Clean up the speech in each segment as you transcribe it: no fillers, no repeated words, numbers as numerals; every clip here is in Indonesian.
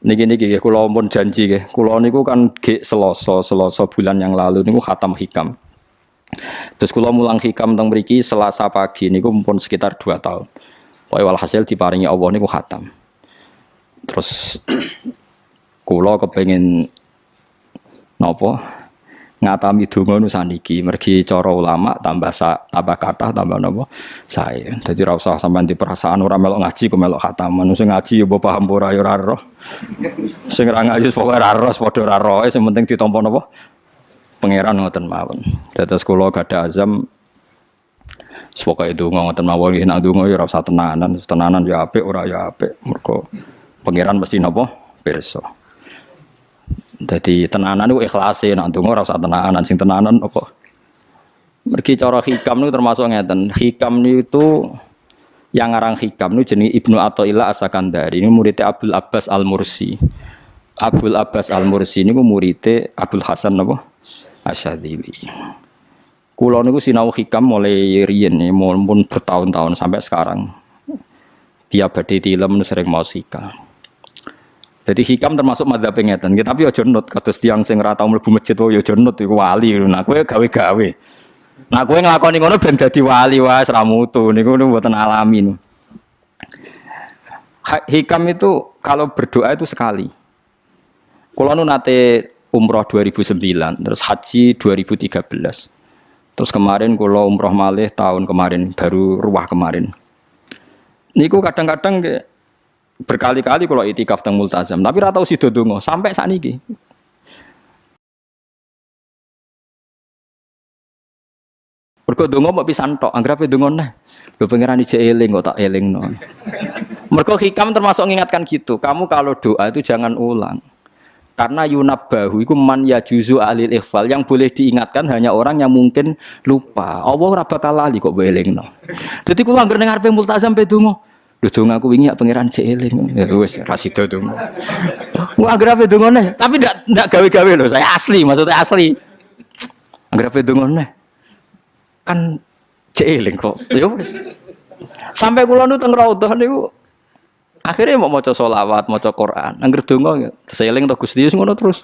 Niki kula pun janji nggih. Kula niku kan Selasa bulan yang lalu niku khatam hikam. Terus kula mulang hikam teng mriki Selasa pagi niku pun sekitar 2 tahun. Pokoke walhasil diparingi Allah niku khatam. Terus kula kepengin napa ngatami donga nu saniki mergi cara ulama tambah kathah tambah napa sae. Dadi ora usah sampean di perasaan ora melok ngaji kok melok khataman. Sing ngaji ya mbok paham ora ya ora roh. Sing ora ngaji pokoke ora roh padha ora roe sing penting ditampa napa pangeran ngoten mawon. Dados kula gadah azam pokoke donga ngoten mawon nek donga ya ora usah tenanan ya apik ora ya apik. Mergo pangeran mesti napa pirsa. Jadi tenanan itu ikhlase, nak ndonga ora usah tenanan, sing tenanan apa? Mergi cara hikam niku termasuk ngeten. Hikam niku yang ngarang hikam niku jenenge Ibnu Athaillah As-Sakandari. Ini muridnya Abdul Abbas Al-Mursi. Abdul Abbas Al-Mursi niku muridnya Abdul Hasan napa? Asyadzili. Kula niku sinau hikam mulai riyen mun bertahun-tahun sampai sekarang. Tiap badhe tilem sering mau hikam. Jadi hikam termasuk madzhab ngeten. Tapi aja nut kados tiyang sing ora tau mlebu masjid wae aja nut iku wali. Nah kowe gawe-gawe. Nah kowe nglakoni ngono ben dadi wali wae ora mutu niku mboten alami. Hikam itu kalau berdoa itu sekali. Kula nu nate umroh 2009, terus haji 2013. Terus kemarin kula umroh malih tahun kemarin, baru ruwah kemarin. Niku kadang-kadang berkali-kali kalau itikaf teng multazam, tapi ora tau sida donga sampai sakniki. Mergo donga mbok pisan tok, anggere donga neh. Lho pangeran ijek eling kok tak elingno. Mergo hikam termasuk mengingatkan gitu. Kamu kalau doa itu jangan ulang. Karena yunabbahu iku man yajuzu alil ikhfal, yang boleh diingatkan hanya orang yang mungkin lupa. Allah ora bakal lali kok mbok elingno. Dadi kula anggere ning ngarepe multazam pe donga. Lho dong aku wingi pangeran cek eling. Ya wis ra sida dong. Wah anggere ape dongone, tapi ndak gawe-gawe lho, saya asli, maksudnya asli. Anggere ape dongone. Kan cek eling kok. Ya wis. Sampai kula nu teng raudhah niku akhirnya mau maca selawat, maca Quran. Anggere donga seeling to Gusti ngono terus.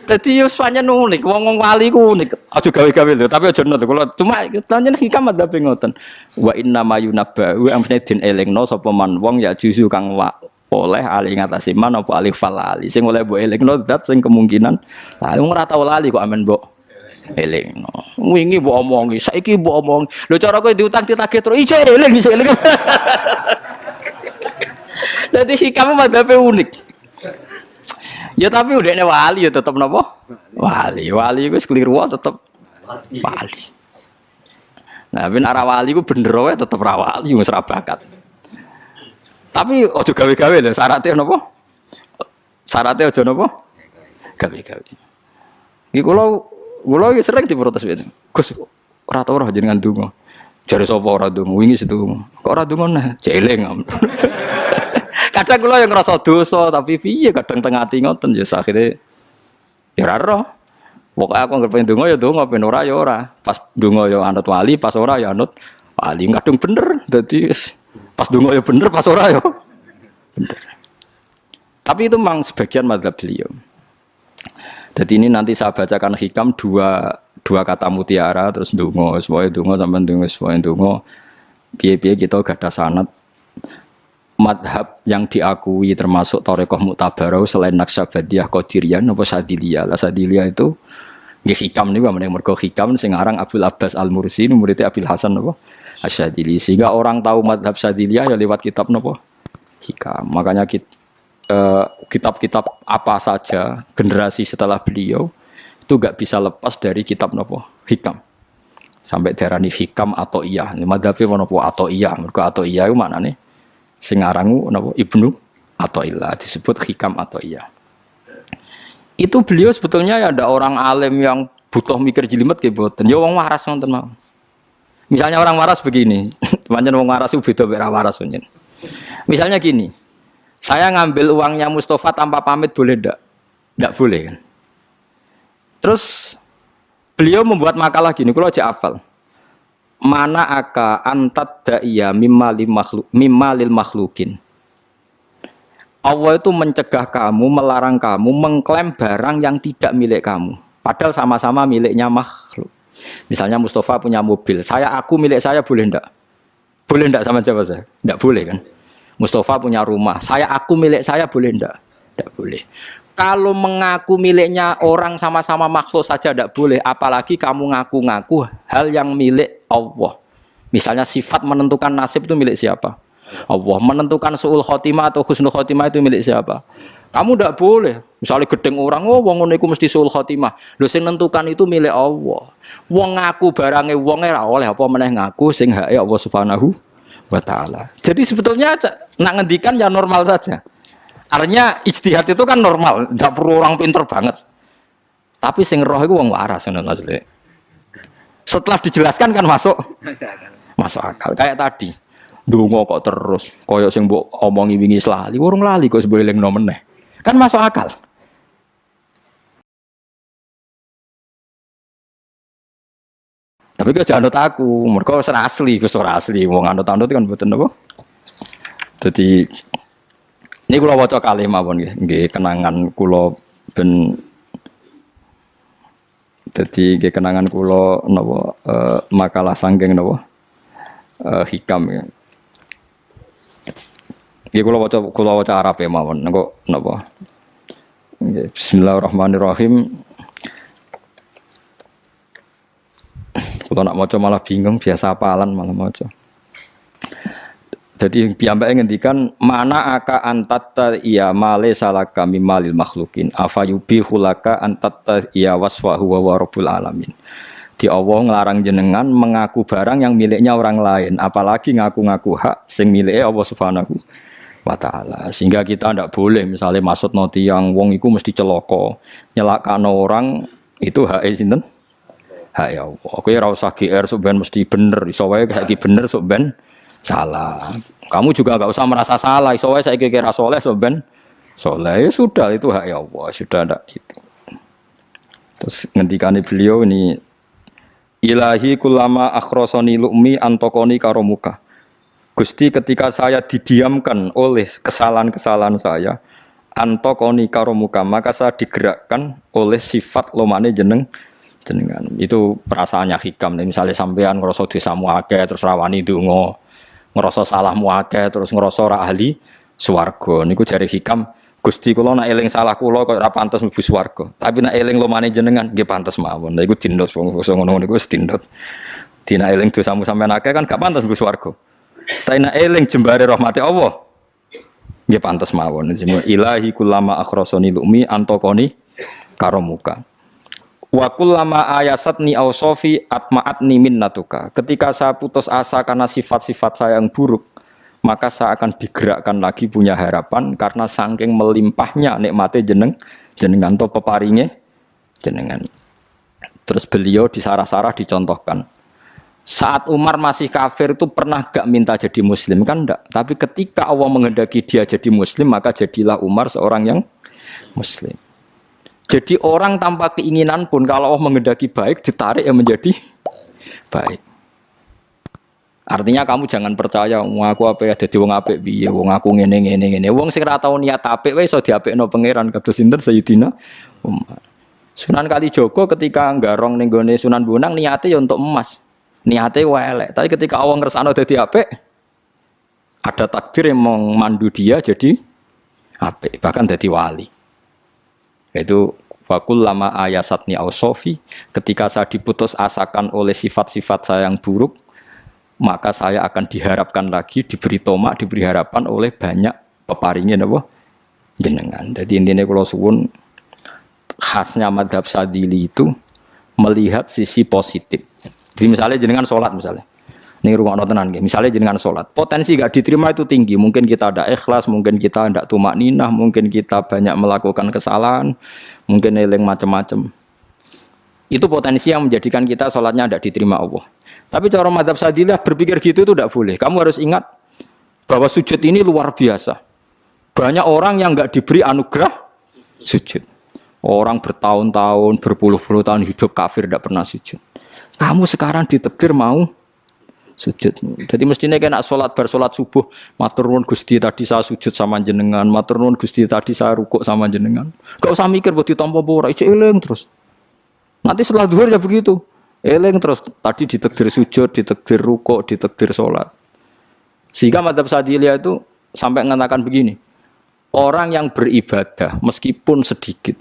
Dadi yo pancen unik, wong wali ku unik. Aja gawe-gawe lho, tapi aja nut kula. Cuma pancen hikam ada ngoten. Wa inna mayunabba wa amne din elingno sapa man wong ya juzu kang oleh ali ngatasi man apa alif falali. Sing oleh mbok elingno zat sing kemungkinan wong ora tau lali kok amen mbok elingno. Wingi mbok omongi, saiki mbok omongi. Lho cara kowe diutang ditagih terus ijo eling. Dadi hikam madhabe unik. Ya tapi udahnya wali ya tetap napa? Wali itu keliru tetap wali. Nah, ben arah wali ku bener wae tetep ra wali wis ra bakat. Tapi aja gawe-gawe lho, syaratnya napa? Syaratnya aja napa? Gawe-gawe. Iki kula iki sering diprotes ben. Gus ora tau ora jenengan donga. Jare sapa ora donga? Wingi sedonga. Kok ora donga nah? Jeling. Kadang kula yang ngerasa dosa tapi piye kadang teng ati ngoten ya akhire ya ora roh. Pokoke aku anggere pengen donga ya donga, ben ora ya ora. Pas donga ya anut wali, pas ora ya anut wali. Kadung bener. Dadi pas donga ya bener, pas ora ya bener. Tapi itu memang sebagian madzhab beliau. Jadi ini nanti saya bacakan hikam dua kata mutiara terus donga, semuanya donga sampean donga, semuanya donga. Piye-piye kita gadah sanad madhab yang diakui termasuk Thariqah Mu'tabarah selain Naqsyabandiyah, Qadiriyah, napa Sadiliyah. Lah Sadiliyah itu nggih hikam niku mergo hikam sing aran Abdul Abbas Al-Mursi murid Abil Hasan napa Asyadzili. Sehingga orang tahu madhab Sadiliyah ya lewat kitab napa hikam. Makanya kitab-kitab apa saja generasi setelah beliau itu enggak bisa lepas dari kitab napa hikam. Sampai darani hikam atau iya. Madhabe napa atau iya. Mergo atau iya iku maknane sing arangu napa Ibnu Athaillah disebut hikam atau iya. Itu beliau sebetulnya ya ada orang alim yang butuh mikir jelimet nggih mboten. Ya wong waras wonten mawon. Misalnya orang waras begini, pancen wong waras itu beda mek waras pancen. Misalnya gini. Saya ngambil uangnya Mustafa tanpa pamit boleh ndak? Ndak boleh kan. Terus beliau membuat makalah gini, kalau aja hafal. Mana aka antat da'iya mimma lil makhlukin. Allah itu mencegah kamu, melarang kamu mengklaim barang yang tidak milik kamu. Padahal sama-sama miliknya makhluk. Misalnya Mustafa punya mobil, aku milik saya boleh enggak? Boleh enggak sama siapa saya? Enggak boleh kan? Mustafa punya rumah, aku milik saya boleh enggak? Enggak boleh. Kalau mengaku miliknya orang sama-sama makhluk saja enggak boleh, apalagi kamu ngaku-ngaku hal yang milik Allah. Misalnya sifat menentukan nasib itu milik siapa? Allah. Menentukan su'ul khotimah atau husnul khotimah itu milik siapa? Kamu tidak boleh. Misalnya gedeng orang, wong ngono iku mesti su'ul khotimah. Lho sing nentukan itu milik Allah. Wong ngaku barange wong ora oleh apa meneh ngaku sing hake Allah Subhanahu wa taala. Jadi sebetulnya nak ngendikan ya normal saja. Artinya ijtihad itu kan normal, tidak perlu orang pinter banget. Tapi sing roh iku wong waras ngono maksudnya. Setelah dijelaskan kan masuk akal. Kayak tadi. Ndonga kok terus koyo sing mbok omongi wingi lali, urung lali kok sebule elingno meneh. Kan masuk akal. Tapi kok jangan anut aku, mergo ora asli, ora asli. Wong anut-anut kan mboten apa. Dadi ini kula waca kalih mawon nggih, kenangan kula ben dadi nggih kenangan kula napa makalah sanggeng napa hikam ya. Nggih kula waca Arab ya mawon engko napa. Nggih bismillahirrahmanirrahim. Kula nak maca malah bingung, biasa hafalan malah maca. Jadi piyambake ngendikan mana aka antatta iya male salaka mimalil makhlukin afayubihu laka antatta iya wasfahu wa rabbul alamin. Di Allah ngelarang jenengan mengaku barang yang miliknya orang lain, apalagi ngaku-ngaku hak sing miliknya Allah Subhanahu wa taala. Sehingga kita ndak boleh misalnya maksud noti yang wong iku mesti celaka, nyelakano orang itu hak sinten? Hak ya Allah. Kowe ora usah GR sok ben mesti bener, iso wae saiki bener sok ben salah. Kamu juga enggak usah merasa salah, iso wae saiki kira saleh sok ben saleh. Ya sudah itu hak ya Allah, sudah ndak itu. Terus ngendikane beliau ini Ilahi kulama akhrosoni lu'mi antokoni karomuka. Gusti ketika saya didiamkan oleh kesalahan-kesalahan saya, antokoni karomuka, maka saya digerakkan oleh sifat lomane jenengan. Itu perasaannya hikam. Misalnya sampean ngerasa dosamu akeh terus rawani donga, ngerasa salahmu akeh terus ngerasa ora ahli swarga. Niku jare hikam, Gusti kula nak eling salah kula kok ora pantes mlebu swarga. Tapi nak eling lomane jenengan nggih pantes mawon. Lha iku dindot wong ngono niku wis dindot. Dina eling dosamu sampean akeh kan gak pantes mlebu swarga. Tapi nak eling jembare rahmate Allah nggih pantes mawon. Ilahi kullama akhrasani lumi antokoni karomuka. Wa kullama ayasatni ausofi atma'atni minnatuka. Ketika saya putus asa karena sifat-sifat saya yang buruk, maka saya akan digerakkan lagi punya harapan karena saking melimpahnya nikmate jenengan to peparinge jenengan. Terus beliau disarah-sarah dicontohkan. Saat Umar masih kafir itu pernah gak minta jadi muslim kan enggak, tapi ketika Allah menghendaki dia jadi muslim maka jadilah Umar seorang yang muslim. Jadi orang tanpa keinginan pun kalau Allah menghendaki baik ditarik yang menjadi baik. Artinya kamu jangan percaya aku apa ya dadi wong apik piye, wong aku ngene. Wong sing ora tau niat apik wae iso diapikno pangeran kados sinten Sayyidina Umar. Sunan Kalijaga ketika nggarong ning gone Sunan Bonang niate ya untuk emas. Niate wae elek, tapi ketika Allah ngersakno dadi apik ada takdir yang memandu dia jadi apik, bahkan dadi wali. Itu wakul lama ayasatni ausofi, ketika saya diputus asakan oleh sifat-sifat saya yang buruk, maka saya akan diharapkan lagi, diberi tomak, diberi harapan oleh banyak peparingin apa jenengan. Jadi intinya kalau suwun khasnya madhab Sadili itu melihat sisi positif. Jadi misalnya jenengan sholat misalnya, ini rumah tenan gitu. Misalnya jenengan sholat, potensi gak diterima itu tinggi. Mungkin kita ada ikhlas, mungkin kita ada tumak ninah, mungkin kita banyak melakukan kesalahan, mungkin eling macam-macam. Itu potensi yang menjadikan kita sholatnya tidak diterima Allah. Tapi cara madhab Sadilah berpikir gitu itu tidak boleh. Kamu harus ingat bahwa sujud ini luar biasa. Banyak orang yang nggak diberi anugerah sujud. Orang bertahun-tahun, berpuluh-puluh tahun hidup kafir tidak pernah sujud. Kamu sekarang ditakdir mau sujud. Jadi mestinya kena sholat bersolat subuh, matur nuwun Gusti tadi saya sujud sama jenengan, matur nuwun Gusti tadi saya rukuk sama jenengan. Gak usah mikir buat ditampa apa ora, eling terus. Nanti setelah zuhur ya begitu. Eling terus tadi ditakdir sujud, ditakdir rukuk, ditakdir sholat. Sehingga madzhab Syadziliyah itu sampai mengatakan begini. Orang yang beribadah meskipun sedikit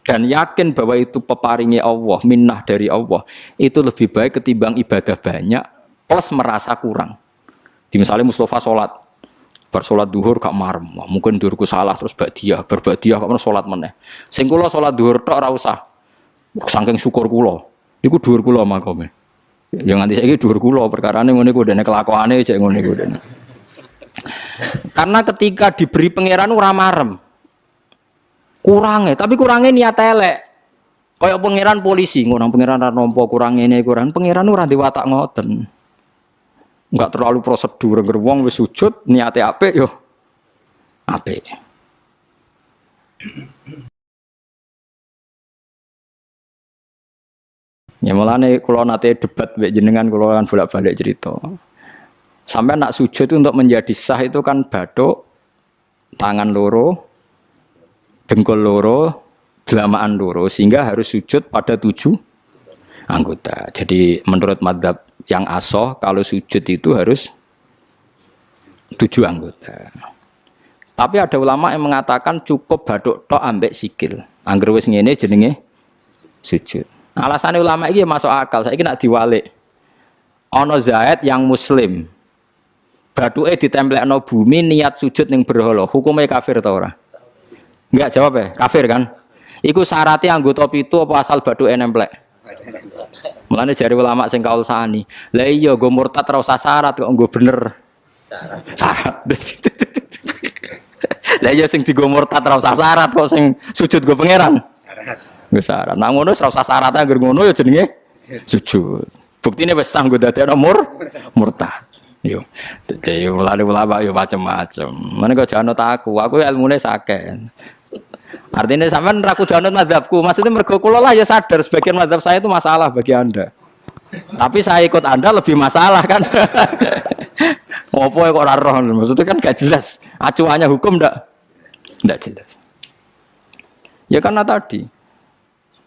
dan yakin bahwa itu peparingnya Allah, minnah dari Allah, itu lebih baik ketimbang ibadah banyak plus merasa kurang. Di misalnya Mustafa sholat, bersolat duhur gak marem, mungkin duhurku salah terus berbadiah kok sholat meneh. Sing kula sholat duhur tok ora usah, saking syukur kula, iku duhur kula makome. Ya nganti saiki duhur kula perkarane ngene iku dene kelakuane cek ngene iku dene. Karena ketika diberi pangeran ora marem. Kurangnya, tapi kurangnya niat elek. Kayak pangeran polisi, ngono pangeran ra nampa kurang ngene kurang. Pangeran ora diwatak ngoten. Enggak terlalu prosedur ngger wong wis sujud niate apik yo apik. Ya mulane kula nate debat mbek jenengan kula kan bolak-balik cerita. Sampai nak sujud itu untuk menjadi sah itu kan bathuk, tangan loro, dengkul loro, delamaan loro, sehingga harus sujud pada 7 anggota. Jadi menurut madzhab yang asoh kalau sujud itu harus 7 anggota. Tapi ada ulama yang mengatakan cukup bathuk tok ambek sikil. Angger wis ngene jenenge sujud. Alasannya ulama iki masuk akal. Saiki nak diwalik. Ana Zaid yang muslim. Bathuke ditemplekno bumi niat sujud ning berhala. Hukumnya kafir ta ora? Enggak jawab ya, kafir kan? Iku syaratnya anggota pitu apa asal bathuke nemplek? Mulane jari ulama sing kaul sani. Lah iya nggo murtad ora usah syarat kok nggo bener. Syarat. Lah iya sing digo murtad ora usah syarat kok sing sujud nggo pangeran. Syarat. Nggo syarat. Nang ngono ora usah syarat anggere ngono ya jenenge sujud. Buktine wis sah nggo dadekno murtad. Yo. Dadi ulama yo macam-macam. Mene kok janut aku ilmune sakeh. Artinya sampean ra kudu anut mazhabku. Maksudnya mergo kula lah ya sadar sebagian mazhab saya itu masalah bagi Anda. Tapi saya ikut Anda lebih masalah kan. Ngopo kok ora roh? Maksudnya kan gak jelas. Acuannya hukum ndak jelas. Ya karena tadi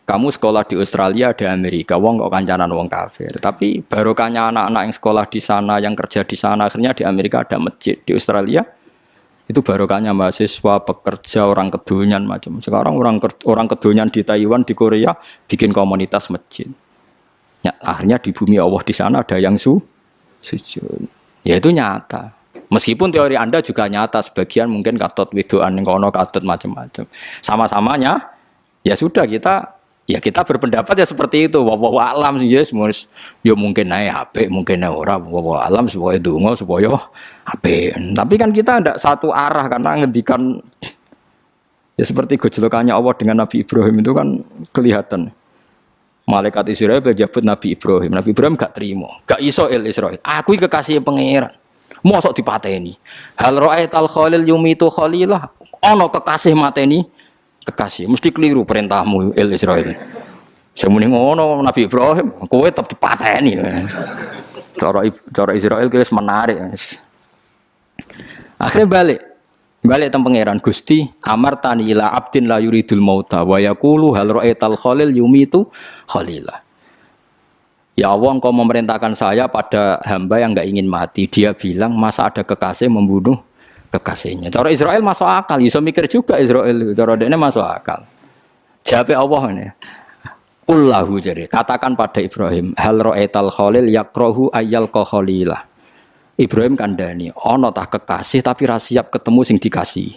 kamu sekolah di Australia, di Amerika, wong kok kancanan wong kafir. Tapi barokahnya anak-anak yang sekolah di sana, yang kerja di sana, akhirnya di Amerika ada masjid. Di Australia itu barokahnya mahasiswa, pekerja, orang kedonyan macam. Sekarang orang kedonyan di Taiwan, di Korea bikin komunitas masjid. Ya, akhirnya di bumi Allah di sana ada yang sujud. Ya itu nyata. Meskipun teori Anda juga nyata, sebagian mungkin katut widoan yang kono katut macam-macam. Sama-samanya ya sudah kita berpendapat ya seperti itu. Wallahu a'lam yes, ya mungkin naik HP, mungkin naik ora. Wallahu a'lam supaya donga supaya HP. Tapi kan kita tidak satu arah karena ngendikan ya seperti gejolokannya Allah dengan Nabi Ibrahim itu kan kelihatan. Malaikat Israel berjabut Nabi Ibrahim. Nabi Ibrahim gak terima, gak iso Israel. Aku kekasih pangeran. Mosok dipateni. Hal ra'aital khalil yumitu khalilah. Ono kekasih mateni kekasih, mesti keliru perintahmu Israel. Semune ngono Nabi Ibrahim, kowe tetep dipateni. Cara Israel wis menarik. Akhirnya balik teng pangeran Gusti, amartani ila abdin la yuridul mauta wa yaqulu hal ra'aital khalil yumitu khalilah. Ya Allah, Engkau memerintahkan saya pada hamba yang enggak ingin mati. Dia bilang, masa ada kekasih membunuh kekasihnya. Cara Israel masuk akal, bisa mikir juga Israel. Cara dia masuk akal. Jawab Allah ini. Qullahu jadi katakan pada Ibrahim, hal ra'aital khalil yakrahu ayyal khalilah. Ibrahim kandhani, ana tah kekasih tapi ra siap ketemu sing dikasih.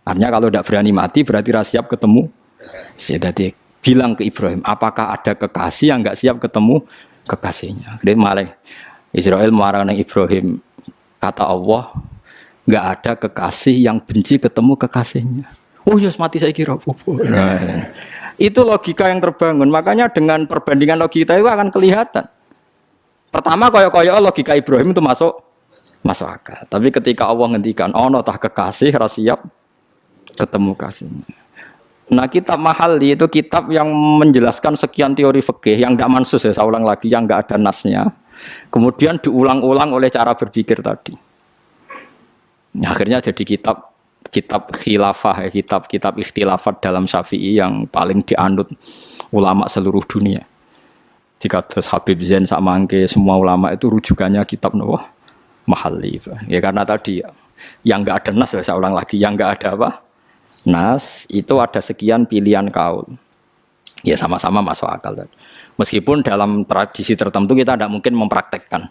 Artinya kalau tidak berani mati berarti ra siap ketemu. Jadi bilang ke Ibrahim, apakah ada kekasih yang enggak siap ketemu kekasihnya? Dia malah Israel marah dengan Ibrahim. Kata Allah, enggak ada kekasih yang benci ketemu kekasihnya. Oh ya, mati saya kira. Nah, itu logika yang terbangun. Makanya dengan perbandingan logika itu akan kelihatan. Pertama koyo-koyo logika Ibrahim itu masuk akal. Tapi ketika Allah ngendikan, ono tah kekasih ra siap ketemu kasihnya. Nah, kitab Mahalli itu kitab yang menjelaskan sekian teori fikih yang tidak mansus ya, saya ulang lagi, yang nggak ada nasnya. Kemudian diulang-ulang oleh cara berpikir tadi. Nah, akhirnya jadi kitab khilafah, ya, kitab ikhtilafat dalam Syafi'i yang paling dianut ulama seluruh dunia. Jika terus Habib Zain sama Angke, semua ulama itu rujukannya kitab Mahalli. Ya karena tadi yang nggak ada nas, ya, saya ulang lagi, yang nggak ada apa? Nas itu ada sekian pilihan kaul. Ya sama-sama masuk akal. Meskipun dalam tradisi tertentu kita tidak mungkin mempraktekkan.